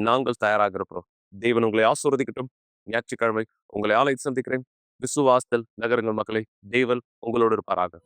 Speaker 1: நாங்கள் தயாராக இருக்கிறோம். தேவன் உங்களை ஆசீர்வதிக்கட்டும். ஞாயிற்றுக்கிழமை உங்களை ஆலயத்தில் சந்திக்கிறேன். விசுவாசத்தில் நகருங்கள் மக்களே. தேவன் உங்களோடு இருப்பாராக.